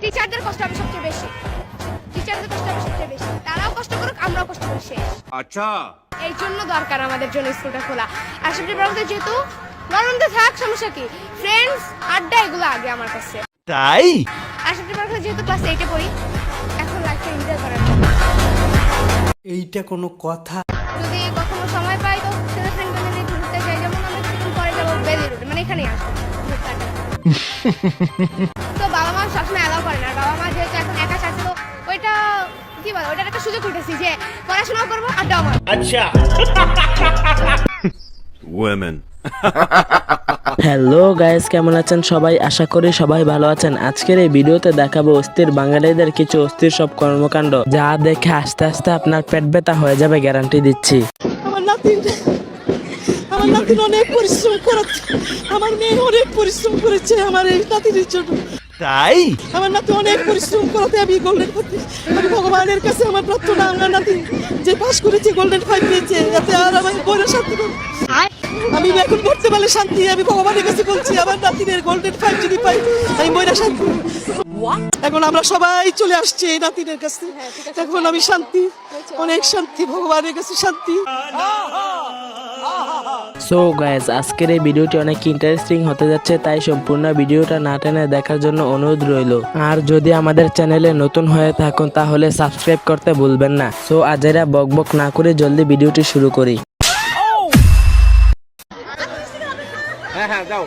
টিচারদের কষ্ট হবে সবচেয়ে বেশি, টিচারদের কষ্ট হবে সবচেয়ে বেশি। তারাও কষ্ট করুক, আমরাও কষ্ট করি শেষ। আচ্ছা, এই জন্য দরকার আমাদের জন্য স্কুলটা খোলা। আর সবচেয়ে বড় কথা, যেহেতু গরমতে থাক সমস্যা কি, ফ্রেন্ডস আড্ডা এগুলো আগে আমার কাছে। তাই আর সবচেয়ে বড় কথা, যেহেতু ক্লাস 8 এ পড়ি, এখন লাইফটা এনজয় করার জন্য। এইটা কোনো কথা? যদি কখনো সময় পাই তো ছেলে ফ্রেন্ডকে নিয়ে ঘুরতে যাই, যেমন আমরা কিছুদিন পরে যাবো বেলি রোডে, মানে এখানেই আসবো। তো বাবা মা সবসময় অ্যালাউ করে না, বাবা মা যেহেতু এখন একা থাকছে, তো ওইটা কি বলে, ওইটার একটা সুযোগ উঠেছি যে পড়াশোনাও করবো, আড্ডাও মারবো। আচ্ছা women হ্যালো গাইস, কেমন আছেন সবাই? আশা করি সবাই ভালো আছেন। আজকের এই ভিডিওতে দেখাবো অস্থির বাঙালিদের কিছু অস্থির সব কর্মকাণ্ড, যা দেখে আস্তে আস্তে আপনার পেট ব্যথা হয়ে যাবে, গ্যারান্টি দিচ্ছি। আমার নাতিন অনেক পরিশ্রম করেছে, আমার মেয়ে অনেক পরিশ্রম করেছে আমার এই নাতিনের জন্য। তাই আমার নাতি অনেক পরিশ্রম করাতে আমি গোল্ডেন পাচ্ছি। আমি ভগবানের কাছে আমার প্রার্থনা, আমার নাতি যে পাস করেছে, গোল্ডেন 5 পেয়েছে, এতে আর আমি বড় শান্তি পাবো। আমি এখন পড়তে পারলে শান্তি, আমি ভগবানের কাছে বলছি আমার নাতিনের গোল্ডেন 5 যদি পাই আমি বইরা শান্তি। এখন আমরা সবাই চলে আসছি এই নাতিনের কাছে, এখন আমি শান্তি, অনেক শান্তি, ভগবানের কাছে শান্তি। সো গাইস, আজকের এই ভিডিওটি অনেক ইন্টারেস্টিং হতে যাচ্ছে, তাই সম্পূর্ণ ভিডিওটা না টেনে দেখার জন্য অনুরোধ রইল। আর যদি আমাদের চ্যানেলে নতুন হয়ে থাকুন তাহলে সাবস্ক্রাইব করতে ভুলবেন না। সো আজেরা বকবক না করে জলদি ভিডিওটি শুরু করি। হ্যাঁ হ্যাঁ যাও।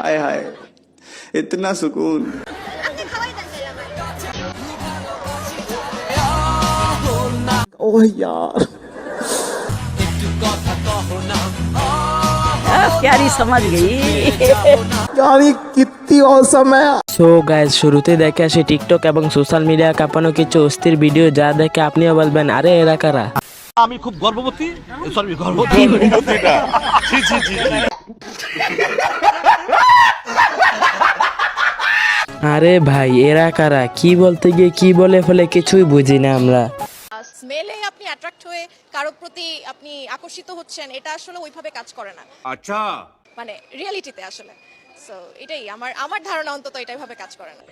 हाय हाय इतना सुकून। ओह यार प्यारी समझ गई। यार ये कितनी औसम है। সো গাইজ, শুরুতে দেখে আসি টিকটক এবং সোশ্যাল মিডিয়া কাঁপানো কিছু অস্থির ভিডিও, যা দেখে আপনিও বলবেন আরে এরা কারা। আমি খুব গর্ববতী, সরি গর্ববতী না। জি জি জি জি। আরে ভাই, এরা কারা? কি বলতে গিয়ে কি বলে ফেলে কিছুই বুঝি না আমরা। স্মেলে আপনি অ্যাট্রাক্ট হয়ে কারো প্রতি আপনি আকর্ষিত হচ্ছেন, এটা আসলে ওইভাবে কাজ করে না, আচ্ছা মানে রিয়েলিটিতে আসলে। সো এটাই আমার ধারণা, অন্তত এটাই ভাবে কাজ করে না।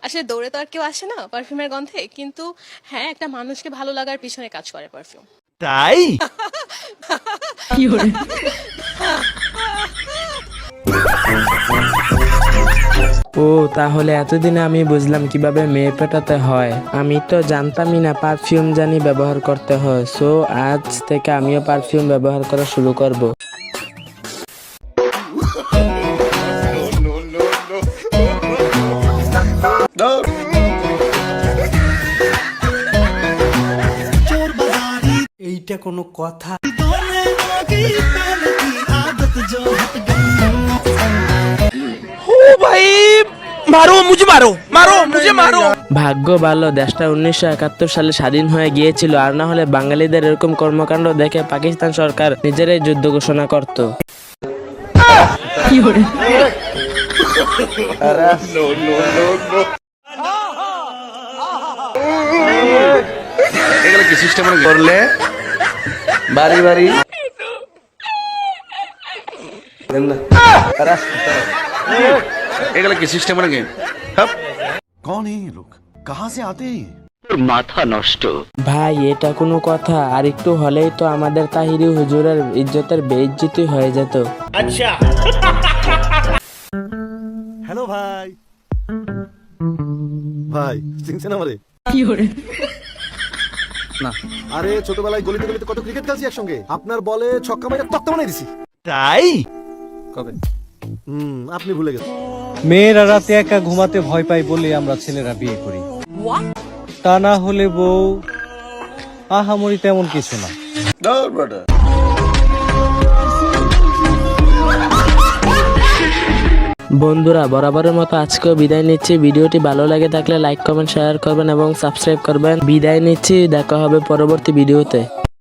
আসলে দৌড়ে তো আর কেউ আসে না পারফিউমের গন্ধে, কিন্তু হ্যাঁ, একটা মানুষকে ভালো লাগার পিছনে কাজ করে পারফিউম। তাই ও তাহলে এতদিনে আমি বুঝলাম কিভাবে মেয়ে পেটাতে হয়। আমি তো জানতামই না পারফিউম জানি ব্যবহার করতে হয়। সো আজ থেকে আমিও পারফিউম ব্যবহার করা শুরু করব। এইটা কোনো কথা? ভাগ্য ভালো দেশটা 1971 সালে স্বাধীন হয়ে গিয়েছিল, আর না হলে বাঙালিদের এরকম কর্মকাণ্ড দেখে পাকিস্তান সরকার নিজেরাই যুদ্ধ ঘোষণা করত। এগুলো কি সিস্টেম করলে বাড়ি বাড়ি এগুলো কি সিস্টেম নাকি? कौन है ये लोग, कहाँ से आते हैं? ভাই, এটা কোনো কথা? আর একটু হলেই তো আমাদের তাহিরি হুজুরের ইজ্জতের বেইজ্জতি হয়ে যেত। আচ্ছা हेलो भाई ভাই চিনছেন আমারে? না, আরে ছোটবেলায় গলিতে গলিতে কত ক্রিকেট খেলছি একসঙ্গে, আপনার বলে ছক্কা মাইরা তক্তা বানাই দিছি। তাই কবে? আপনি ভুলে গেছেন। মেয়েরা রাতে একা ঘুমাতে ভয় পায় বলে আমরা ছেলেরা বিয়ে করি, তা না হলে বউ আহামরি তেমন কিছু না। বন্ধুরা, বরাবরের মতো আজকেও বিদায় নিচ্ছি। ভিডিওটি ভালো লাগে থাকলে লাইক কমেন্ট শেয়ার করবেন এবং সাবস্ক্রাইব করবেন। বিদায় নিচ্ছি, দেখা হবে পরবর্তী ভিডিওতে।